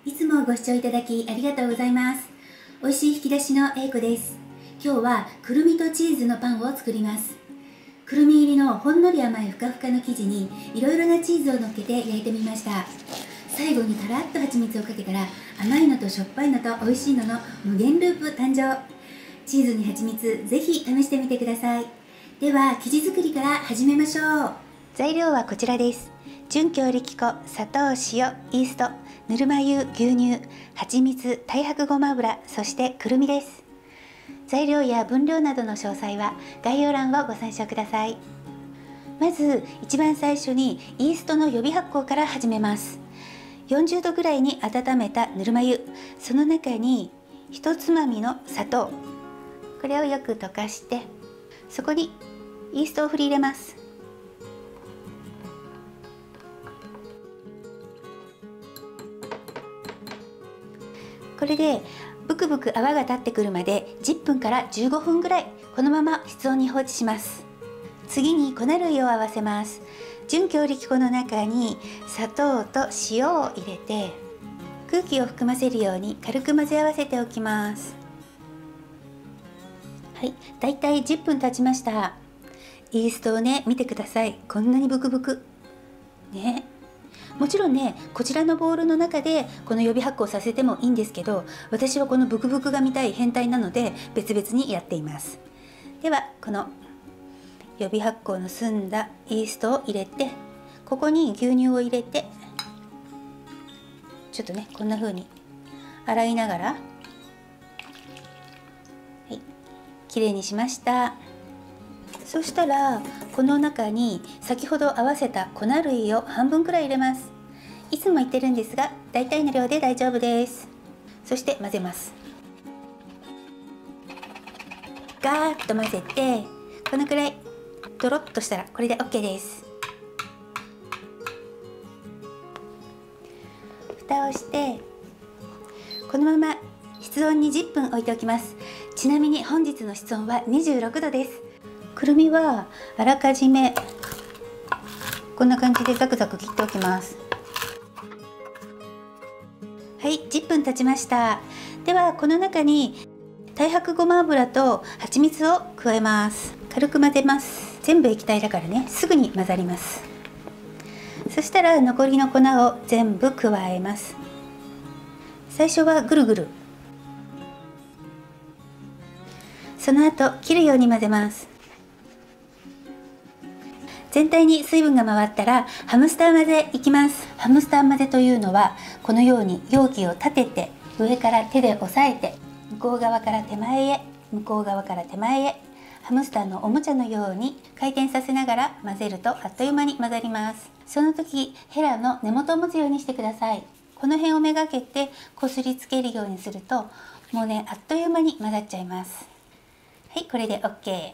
いつもご視聴いただきありがとうございます。美味しい引き出しの英子です。今日はくるみとチーズのパンを作ります。くるみ入りのほんのり甘いふかふかの生地にいろいろなチーズを乗っけて焼いてみました。最後にたらっと蜂蜜をかけたら甘いのとしょっぱいのと美味しいのの無限ループ誕生。チーズに蜂蜜、ぜひ試してみてください。では生地作りから始めましょう。材料はこちらです。純強力粉、砂糖、塩、イースト、ぬるま湯、牛乳、蜂蜜、太白ごま油、そしてくるみです。材料や分量などの詳細は概要欄をご参照ください。まず一番最初にイーストの予備発酵から始めます。40度ぐらいに温めたぬるま湯、その中に1つまみの砂糖、これをよく溶かしてそこにイーストを振り入れます。これでブクブク泡が立ってくるまで10分から15分ぐらいこのまま室温に放置します。次に粉類を合わせます。純強力粉の中に砂糖と塩を入れて空気を含ませるように軽く混ぜ合わせておきます。はい、だいたい10分経ちました。イーストをね、見てください。こんなにブクブクね。もちろんね、こちらのボウルの中でこの予備発酵させてもいいんですけど、私はこのブクブクが見たい変態なので別々にやっています。ではこの予備発酵の澄んだイーストを入れて、ここに牛乳を入れてちょっとね、こんな風に洗いながら、はい、きれいにしました。そしたらこの中に先ほど合わせた粉類を半分くらい入れます。いつも言ってるんですが、大体の量で大丈夫です。そして混ぜます。ガーッと混ぜて、このくらいドロッとしたらこれで OK です。蓋をしてこのまま室温に10分置いておきます。ちなみに本日の室温は26度です。くるみはあらかじめこんな感じでザクザク切っておきます。はい、10分経ちました。ではこの中に太白ごま油と蜂蜜を加えます。軽く混ぜます。全部液体だからね、すぐに混ざります。そしたら残りの粉を全部加えます。最初はぐるぐる、その後切るように混ぜます。全体に水分が回ったらハムスター混ぜいきます。ハムスター混ぜというのはこのように容器を立てて上から手で押さえて向こう側から手前へ、向こう側から手前へ、ハムスターのおもちゃのように回転させながら混ぜるとあっという間に混ざります。その時ヘラの根元を持つようにしてください。この辺をめがけてこすりつけるようにするともうね、あっという間に混ざっちゃいます。はい、これで OK。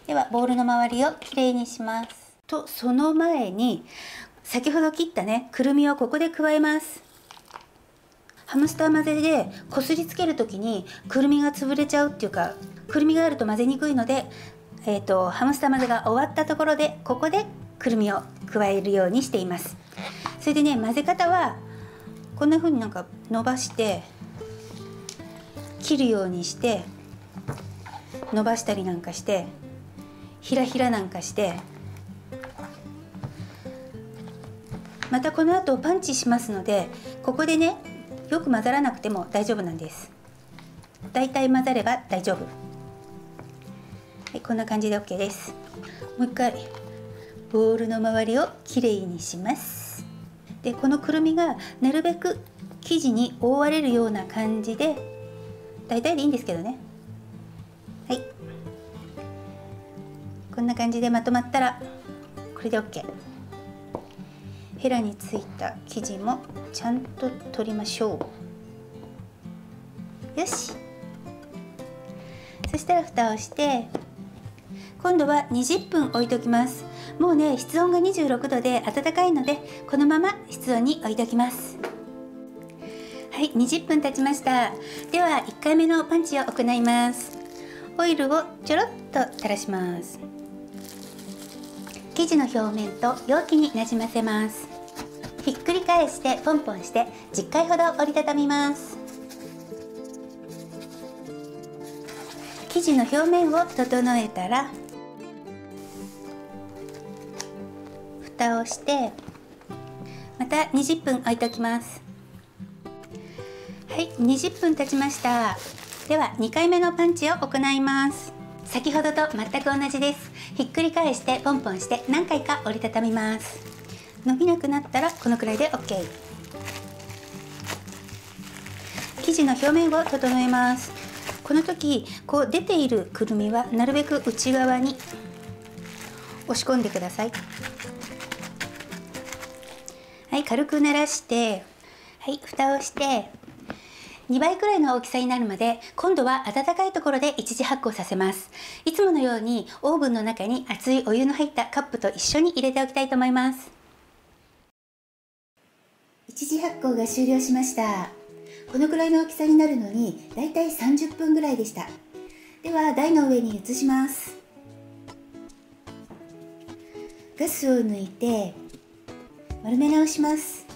ではボウルの周りをきれいにします。とその前に先ほど切ったね、くるみをここで加えます。ハムスター混ぜでこすりつける時にくるみが潰れちゃうっていうか、くるみがあると混ぜにくいので、ハムスター混ぜが終わったところでここでくるみを加えるようにしています。それでね、混ぜ方はこんな風になんか伸ばして切るようにして伸ばしたりなんかしてひらひらなんかして、またこの後パンチしますので、ここでねよく混ざらなくても大丈夫なんです。だいたい混ざれば大丈夫。はい、こんな感じで OK です。もう一回ボウルの周りをきれいにします。でこのくるみがなるべく生地に覆われるような感じで、だいたいでいいんですけどね。はい、こんな感じでまとまったらこれで OK。 ヘラについた生地もちゃんと取りましょう。よし、そしたら蓋をして今度は20分置いておきます。もうね、室温が26度で暖かいのでこのまま室温に置いておきます。はい、20分経ちました。では1回目のパンチを行います。オイルをちょろっと垂らします。生地の表面と容器になじませます。ひっくり返してポンポンして10回ほど折りたたみます。生地の表面を整えたら蓋をしてまた20分置いておきます。はい、20分経ちました。では2回目のパンチを行います。先ほどと全く同じです。ひっくり返してポンポンして何回か折りたたみます。伸びなくなったらこのくらいで OK。 生地の表面を整えます。この時こう出ているくるみはなるべく内側に押し込んでください。はい、軽く慣らして、はい、蓋をして2倍くらいの大きさになるまで今度は温かいところで一次発酵させます。いつものようにオーブンの中に熱いお湯の入ったカップと一緒に入れておきたいと思います。一次発酵が終了しました。このくらいの大きさになるのにだいたい30分ぐらいでした。では台の上に移します。ガスを抜いて丸め直します。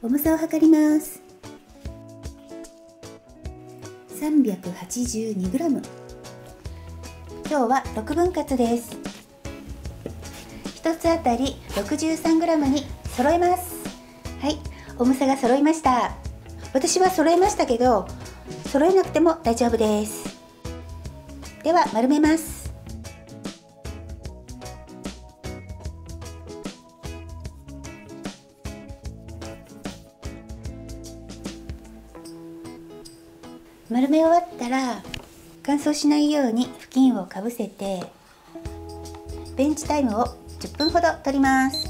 重さを測ります。 382g。 今日は6分割です。1つあたり 63g に揃えます。はい、重さが揃いました。私は揃えましたけど揃えなくても大丈夫です。では丸めます。丸め終わったら乾燥しないように布巾をかぶせてベンチタイムを10分ほど取ります。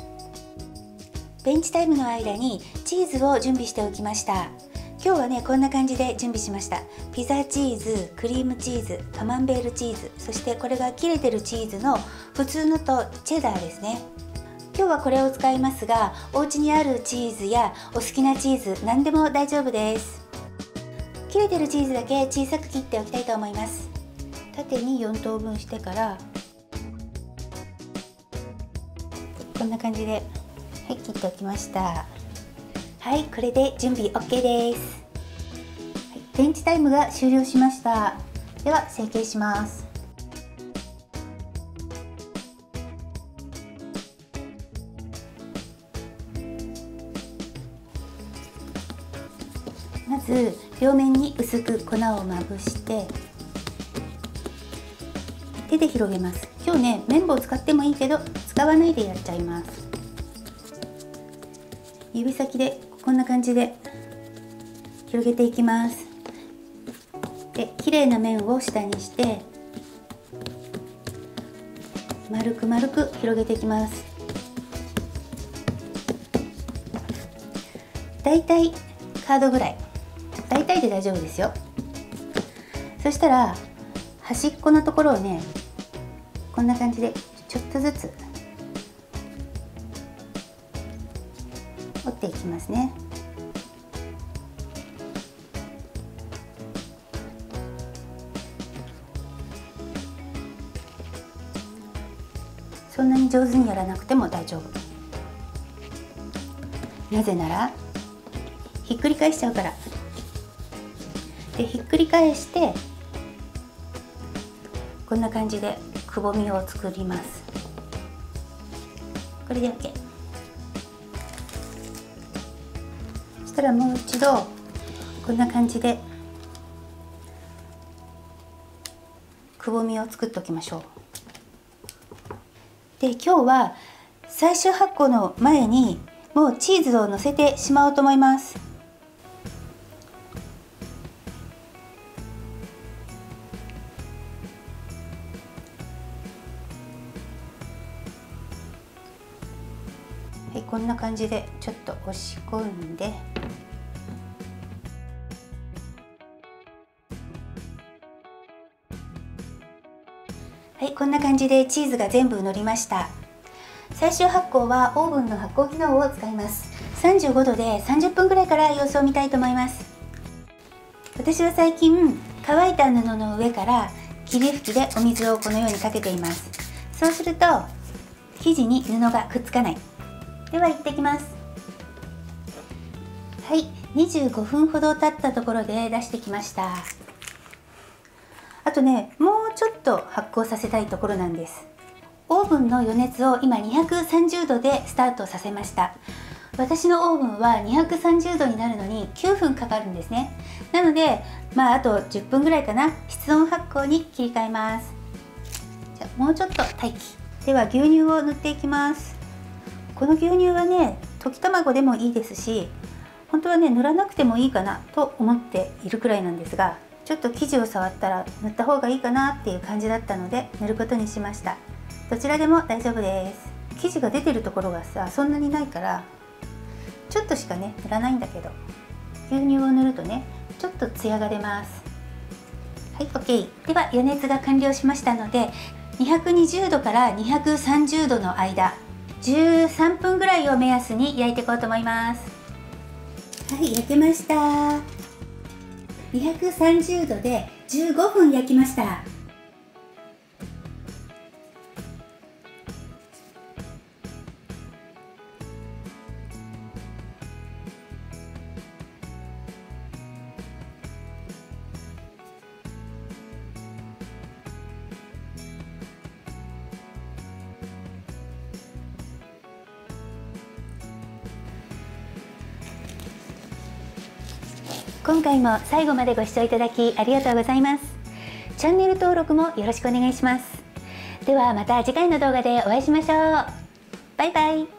ベンチタイムの間にチーズを準備しておきました。今日はねこんな感じで準備しました。ピザチーズ、クリームチーズ、カマンベールチーズ、そしてこれが切れてるチーズの普通のとチェダーですね。今日はこれを使いますがお家にあるチーズやお好きなチーズ何でも大丈夫です。切れてるチーズだけ小さく切っておきたいと思います。縦に4等分してからこんな感じで、はい、切っておきました。はい、これで準備 OK です。はい、ベンチタイムが終了しました。では成形します。まず両面に薄く粉をまぶして手で広げます。今日ね綿棒を使ってもいいけど使わないでやっちゃいます。指先でこんな感じで広げていきます。で綺麗な面を下にして丸く丸く広げていきます。だいたいカードぐらい、だいたいで大丈夫ですよ。そしたら端っこのところをねこんな感じでちょっとずつ折っていきますね。そんなに上手にやらなくても大丈夫。なぜならひっくり返しちゃうから。でひっくり返してこんな感じでくぼみを作ります。これで OK。 そしたらもう一度こんな感じでくぼみを作っておきましょう。で今日は最終発酵の前にもうチーズをのせてしまおうと思います。はい、こんな感じでちょっと押し込んではい、こんな感じでチーズが全部乗りました。最終発酵はオーブンの発酵機能を使います。35度で30分ぐらいから様子を見たいと思います。私は最近乾いた布の上から霧吹きでお水をこのようにかけています。そうすると生地に布がくっつかない。では行ってきます。はい、25分ほど経ったところで出してきました。あとね、もうちょっと発酵させたいところなんです。オーブンの予熱を今230度でスタートさせました。私のオーブンは230度になるのに9分かかるんですね。なのであと10分ぐらいかな、室温発酵に切り替えます。じゃあもうちょっと待機。では牛乳を塗っていきます。この牛乳はね、溶き卵でもいいですし、本当はね塗らなくてもいいかなと思っているくらいなんですが、ちょっと生地を触ったら塗った方がいいかなっていう感じだったので塗ることにしました。どちらでも大丈夫です。生地が出てるところがさ、そんなにないからちょっとしかね塗らないんだけど、牛乳を塗るとねちょっとツヤが出ます。はい、 OK。 では予熱が完了しましたので、220度から230度の間13分ぐらいを目安に焼いていこうと思います。はい、焼けました。230度で15分焼きました。今回も最後までご視聴いただきありがとうございます。チャンネル登録もよろしくお願いします。ではまた次回の動画でお会いしましょう。バイバイ。